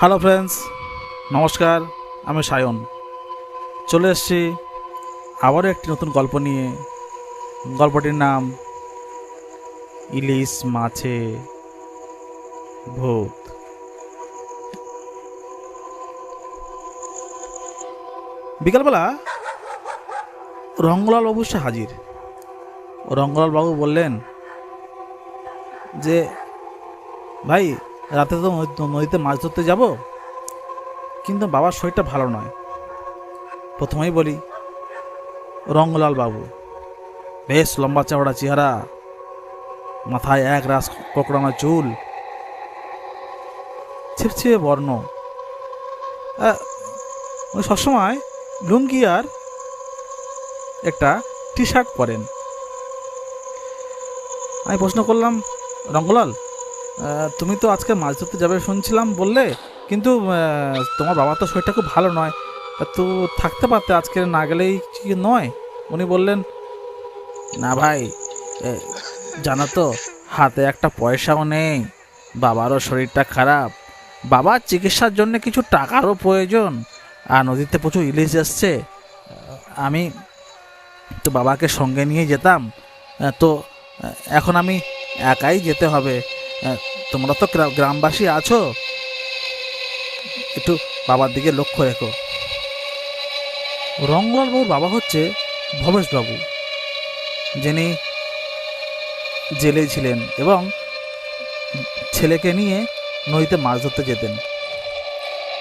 Hello friends, নমস্কার। আমি সায়ন চলে এসেছি আবারও একটি নতুন গল্প নিয়ে। গল্পটির নাম ইলিশ মাছে ভূত। বিকালবেলা রঙ্গলাল বাবু সে হাজির। রঙ্গলাল বাবু বললেন যে ভাই, রাতে তো নদীতে মাছ ধরতে যাব, কিন্তু বাবার শরীরটা ভালো নয়। প্রথমেই বলি, রঙ্গলাল বাবু বেশ লম্বা চওড়া চেহারা, মাথায় এক রাস কোকড়ানো চুল, ছিপছিপে বর্ণ। উনি সবসময় লুঙ্গি আর একটা টি শার্ট পরেন। আমি প্রশ্ন করলাম, রঙ্গলাল, তুমি তো আজকে মাছ ধরতে যাবে শুনছিলাম বললে, কিন্তু তোমার বাবার তো শরীরটা খুব ভালো নয়, তো থাকতে পারতে আজকে না গেলেই কি নয়? উনি বললেন, না ভাই, জানো তো হাতে একটা পয়সাও নেই, বাবারও শরীরটা খারাপ, বাবার চিকিৎসার জন্য কিছু টাকারও প্রয়োজন, আর নদীতে প্রচুর ইলিশ আসছে। আমি তো বাবাকে সঙ্গে নিয়ে যেতাম, তো এখন আমি একাই যেতে হবে। তোমরা তো গ্রামবাসী আছো, একটু বাবার দিকে লক্ষ্য রেখো। রঙ্গলাল বাবুর বাবা হচ্ছে ভবেশবাবু, যিনি জেলে ছিলেন এবং ছেলেকে নিয়ে নদীতে মাছ ধরতে যেতেন।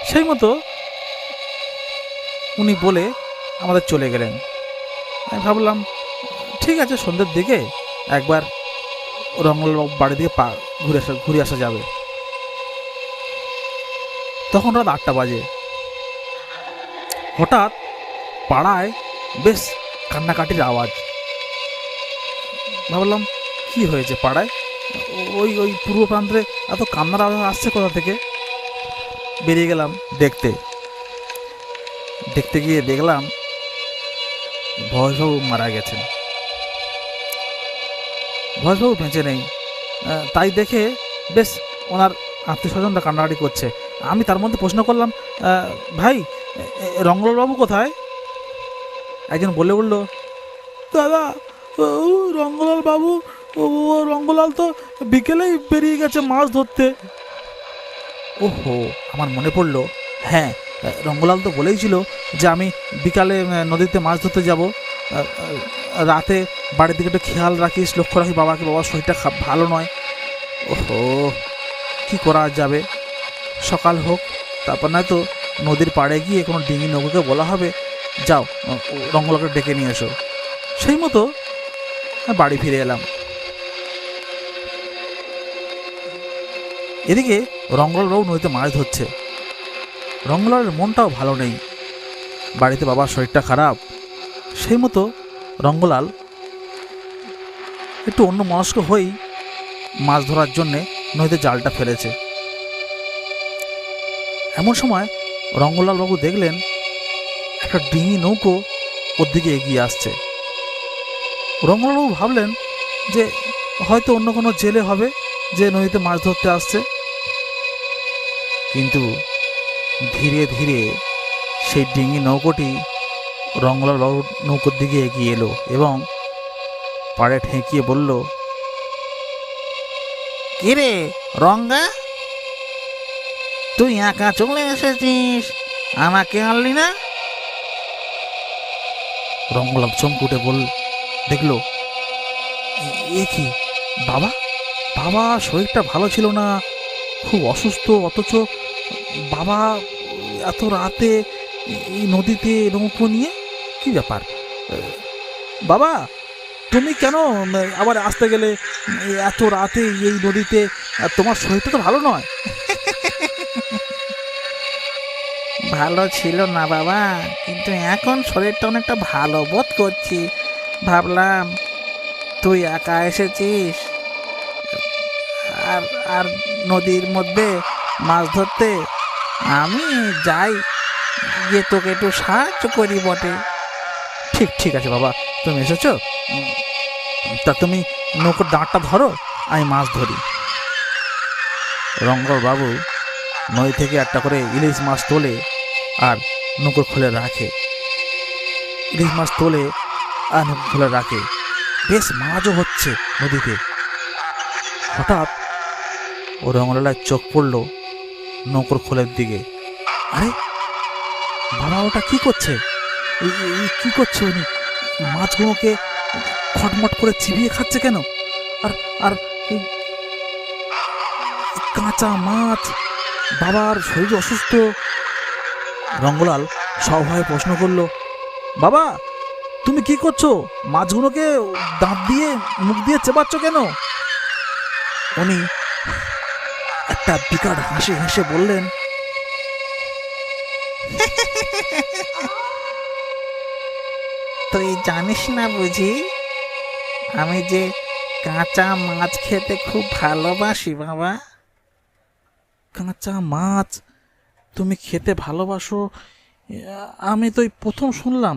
সেই মতো উনি বলে আমাদের চলে গেলেন। আমি ভাবলাম, ঠিক আছে, সন্ধ্যের দিকে একবার রঙ্গলাল বাড়ি দিয়ে ঘুরে আসা যাবে। তখন রাত 8টা বাজে। হঠাৎ পাড়ায় বেশ কান্নাকাটির আওয়াজ। ভাবলাম, কি হয়েছে পাড়ায়? ওই ওই পূর্ব প্রান্তে এত কান্নার আওয়াজ আসছে কোথা থেকে? বেরিয়ে গেলাম দেখতে। গিয়ে দেখলাম ভবেশবাবু মারা গেছেন। ভবেশবাবু বেঁচে নেই। তাই দেখে বেশ ওনার আত্মীয় স্বজনরা কান্নাকাটি করছে। আমি তার মধ্যে প্রশ্ন করলাম, ভাই, রঙ্গলালবাবু কোথায়? একজন বলে উঠল, দাদা, রঙ্গলাল বাবু, রঙ্গলাল তো বিকেলেই বেরিয়ে গেছে মাছ ধরতে। ওহো, আমার মনে পড়লো, হ্যাঁ, রঙ্গলাল তো বলেই ছিল যে আমি বিকালে নদীতে মাছ ধরতে যাব, রাতে বাড়ির দিকে একটু খেয়াল রাখিস, লক্ষ্য রাখিস বাবাকে, বাবার শরীরটা ভালো নয়। ওহো, কি করা যাবে? সকাল হোক, তারপর নয়তো নদীর পাড়ে গিয়ে কোনো ডিঙি নৌকোকে বলা হবে, যাও রঙ্গলালকে ডেকে নিয়ে এসো। সেই মতো বাড়ি ফিরে এলাম। এদিকে রঙ্গলালবাবু নদীতে মাছ ধরছে। রঙ্গলালের মনটাও ভালো নেই, বাড়িতে বাবার শরীরটা খারাপ। সেই মতো রঙ্গলাল একটু অন্য মনস্ক হয়েই মাছ ধরার জন্যে নদীতে জালটা ফেলেছে। এমন সময় রঙ্গলালবাবু দেখলেন একটা ডিঙি নৌকো ওর দিকে এগিয়ে আসছে। রঙ্গলালবাবু ভাবলেন যে হয়তো অন্য কোনো জেলে হবে যে নদীতে মাছ ধরতে আসছে। কিন্তু ধীরে ধীরে সেই ডিঙি নৌকোটি রঙ্গলালবাবুর নৌকোর দিকে এগিয়ে এলো এবং পাড়ে ঠেকিয়ে বলল, কিরে রঙ্গা, তুই একা চলে এসেছিস, আমাকে আনলি না? রঙ্গলাল চমকুটে দেখলো, এ কি, বাবা বাবা শরীরটা ভালো ছিল না, খুব অসুস্থ, অথচ বাবা এত রাতে এই নদীতে নৌকো নিয়ে, কি ব্যাপার? বাবা, তুমি কেন আবার আসতে গেলে এত রাতে এই নদীতে? তোমার শরীরটা তো ভালো নয়। ভালো ছিল না বাবা, কিন্তু এখন শরীরটা অনেকটা ভালো বোধ করছি। ভাবলাম তুই একা এসেছিস আর আর নদীর মধ্যে মাছ ধরতে, আমি যাই গিয়ে তোকে একটু সাহায্য করি বটে। ঠিক ঠিক আছে বাবা, তুমি এসেছো, তা তুমি নৌকোর দাঁড়টা ধরো, আমি মাছ ধরি। রঙ্গলাল বাবু নদী থেকে একটা করে ইলিশ মাছ তোলে আর নৌকো খুলে রাখে। ইলিশ মাছ তোলে আর নৌকো খুলে রাখে, বেশ মাছও হচ্ছে নদীতে। হঠাৎ ও রঙ্গলালের চোখ পড়ল নৌকোর খোলের দিকে। আরে বাবা, ওটা কি করছে? কি করছে উনি? মাছগুলোকে খটমট করে চিবিয়ে খাচ্ছে কেন? আর আর এই কাঁচা মাছ, বাবার শরীর অসুস্থ। রঙ্গলাল সভয়ে প্রশ্ন করলো, বাবা তুমি কি করছো? মাছগুলোকে দাঁত দিয়ে মুখ দিয়ে চেপাচ্ছ কেন? উনি একটা বিকট হাসি হেসে বললেন, তুই জানিস না বুঝি আমি যে কাঁচা মাছ খেতে খুব ভালোবাসি বাবা। কাঁচা মাছ তুমি খেতে ভালোবাসো? আমি তো এই প্রথম শুনলাম।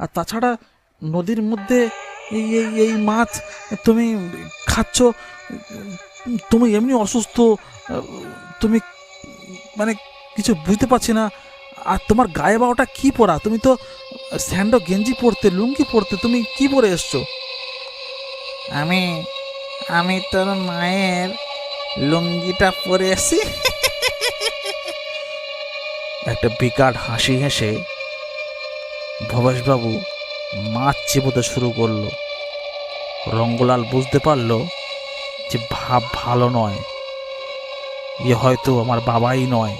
আর তাছাড়া নদীর মধ্যে এই এই এই মাছ তুমি খাচ্ছ? তুমি এমনি অসুস্থ, তুমি মানে কিছু বুঝতে পারছি না। আর তোমার গায়ে বা ওটা কী পরা? তুমি তো স্যান্ডো গেঞ্জি পরতে, লুঙ্গি পরতে, তুমি কি পরে এসছো? আমি আমি তোর মায়ের লুঙ্গিটা পরে আসি। একটা বিকট হাসি হেসে ভবেশবাবু মাছ চিবোতে শুরু করলো। রঙ্গলাল বুঝতে পারল যে ভাব ভালো নয়, হয়তো আমার বাবাই নয়,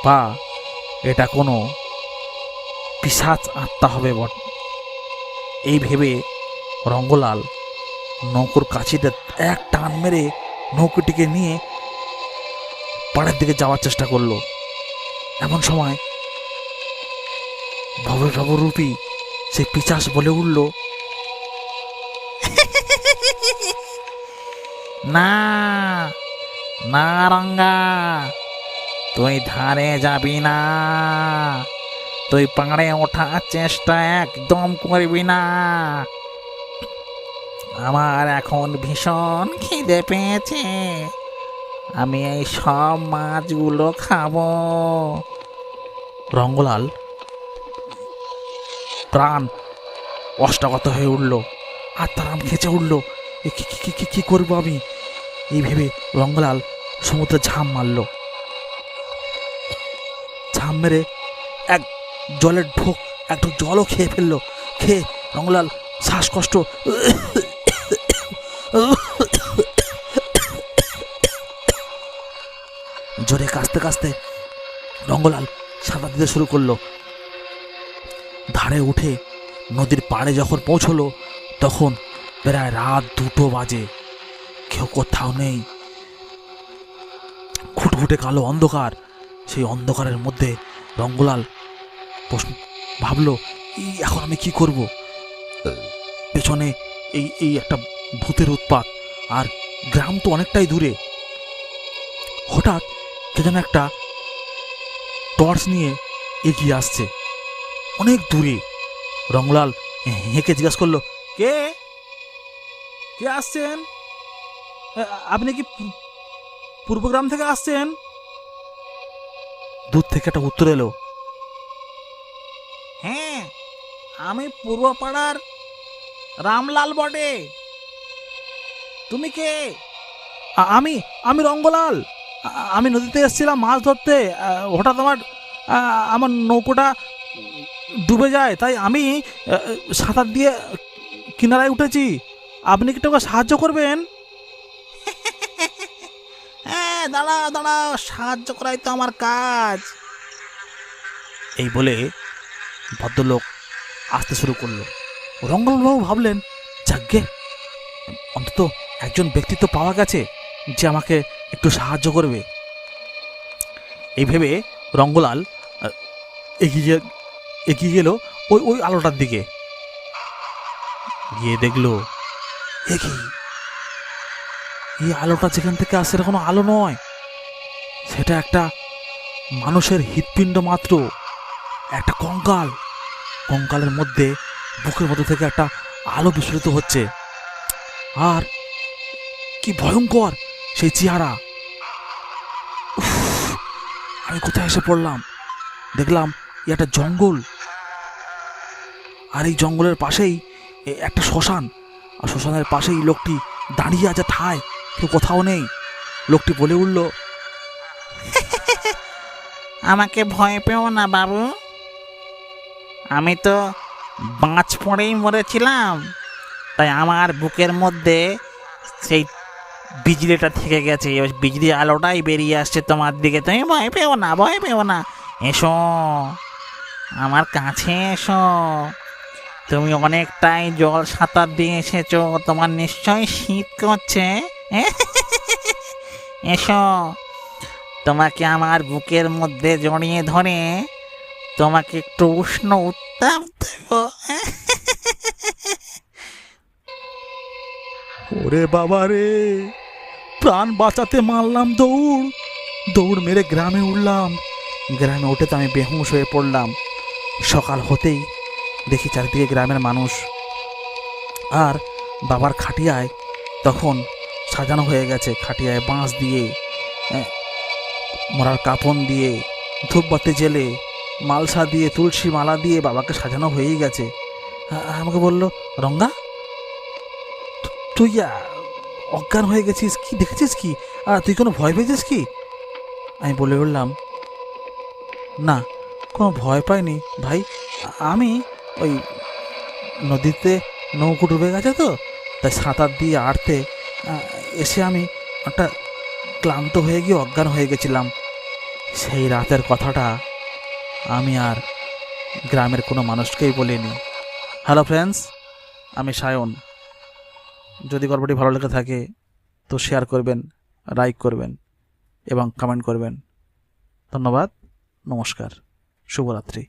বা এটা কোনো পিশাচ আত্মা হবে বট। এই ভেবে রঙ্গলাল নৌকোর কাছিতে এক টান মেরে নৌকোটিকে নিয়ে পাড়ের দিকে যাওয়ার চেষ্টা করলো। এমন সময় ভবেশবাবু রূপী সেই পিশাচ বলে উঠল, না না রঙ্গা, তুই ধারে যাবি না, তুই পাড়ে ওঠার চেষ্টা একদম করবি না। আমার এখন ভীষণ খিদে পেয়েছে, আমি এই সব মাছগুলো খাবো। রঙ্গলাল প্রাণ অষ্টাগত হয়ে উঠল, আর তারাম খেঁচে উঠল। কি করবো আমি? এই ভেবে রঙ্গলাল সমুদ্রে ঝাঁপ মারল। ঝাঁপ মেরে এক জলের ঢোক, একটু জলও খেয়ে ফেললো। খেয়ে রঙ্গলাল শ্বাসকষ্ট জোরে কাঁচতে কাঁচতে রঙ্গলাল সাঁতার দিতে শুরু করলো। ধারে উঠে নদীর পাড়ে যখন পৌঁছলো তখন প্রায় রাত 2টো বাজে। কেউ কোথাও নেই, খুটখুটে কালো অন্ধকার। সেই অন্ধকারের মধ্যে রঙ্গলাল ভাবলো, এখন আমি কি করব? পেছনে এই একটা ভূতের উৎপাত, আর গ্রাম তো অনেকটাই দূরে। হঠাৎ কে যেন একটা টর্চ নিয়ে এগিয়ে আসছে অনেক দূরে। রঙ্গলাল হেঁকে জিজ্ঞাসা করলো, কে কে আসছেন? আপনি কি পূর্বগ্রাম থেকে আসছেন? দূর থেকে একটা উত্তর এলো, হ্যাঁ, আমি পূর্বপাড়ার রামলাল বটে। তুমি কে? আমি আমি রঙ্গলাল। আমি নদীতে এসেছিলাম মাছ ধরতে। হঠাৎ আমার নৌকোটা ডুবে যায়, তাই আমি সাঁতার দিয়ে কিনারায় উঠেছি। আপনি কি তোকে সাহায্য করবেন? হ্যাঁ, দাঁড়াও দাঁড়াও, সাহায্য করাই তো আমার কাজ। এই বলে ভদ্রলোক আসতে শুরু করলো। রঙ্গলালবাবু ভাবলেন, যাগ্গে, অন্তত একজন ব্যক্তিত্ব পাওয়া গেছে যে আমাকে একটু সাহায্য করবে। এই ভেবে রঙ্গলাল এগিয়ে গেল ওই আলোটার দিকে। গিয়ে দেখলো, এই আলোটা যেখান থেকে আসে সেটা কোনো আলো নয়, সেটা একটা মানুষের হৃৎপিণ্ড মাত্র, একটা কঙ্কাল। কঙ্কালের মধ্যে বুকের মধ্যে থেকে একটা আলো বিস্ফোরিত হচ্ছে। আর কি ভয়ঙ্কর সেই চেহারা! আমি কোথায় এসে পড়লাম? দেখলাম একটা জঙ্গল, আর এই জঙ্গলের পাশেই একটা শ্মশান, আর শ্মশানের পাশেই লোকটি দাঁড়িয়ে আছে ঠায়, কেউ কোথাও নেই। লোকটি বলে উঠল, আমাকে ভয় পেও না বাবু, আমি তো বাজ পড়েই মরেছিলাম, তাই আমার বুকের মধ্যে সেই বিজলিটা থেকে গেছে, এবার বিজলি আলোটাই বেরিয়ে আসছে তোমার দিকে। তুমি ভয় পেও না, ভয় পেও না, এসো আমার কাছে এসো। তুমি অনেকটাই জল সাঁতার দিয়ে এসেছো, তোমার নিশ্চয়ই শীত করছে। এসো, তোমাকে আমার বুকের মধ্যে জড়িয়ে ধরে তোমাকে একটু উষ্ণ উত্তাপ দেব। ওরে বাবা রে, প্রাণ বাঁচাতে মারলাম দৌড়, দৌড় মেরে গ্রামে উঠলাম। গ্রামে উঠে তো আমি বেহুঁশ হয়ে পড়লাম। সকাল হতেই দেখি চারিদিকে গ্রামের মানুষ, আর বাবার খাটিয়ায় তখন সাজানো হয়ে গেছে। খাটিয়ায় বাঁশ দিয়ে, মরার কাপন দিয়ে, ধূপবাতি জেলে, মালসা দিয়ে, তুলসী মালা দিয়ে বাবাকে সাজানো হয়েই গেছে। আমাকে বলল, রঙ্গা, তুই অজ্ঞান হয়ে গেছিস, কি দেখেছিস কি? তুই কোনো ভয় পেয়েছিস কি? আমি বলে উঠলাম, না, কোনো ভয় পাইনি ভাই। আমি ওই নদীতে নৌকো ডুবে গেছে তো, তাই সাঁতার দিয়ে আড়তে এসে আমি একটা ক্লান্ত হয়ে গিয়ে অজ্ঞান হয়ে গেছিলাম। সেই রাতের কথাটা আমি আর গ্রামের কোনো মানুষকেই বলিনি। হ্যালো ফ্রেন্ডস, আমি সায়ন। যদি গল্পটি ভালো লেগে থাকে তো শেয়ার করবেন, লাইক করবেন এবং কমেন্ট করবেন। ধন্যবাদ, নমস্কার, শুভরাত্রি।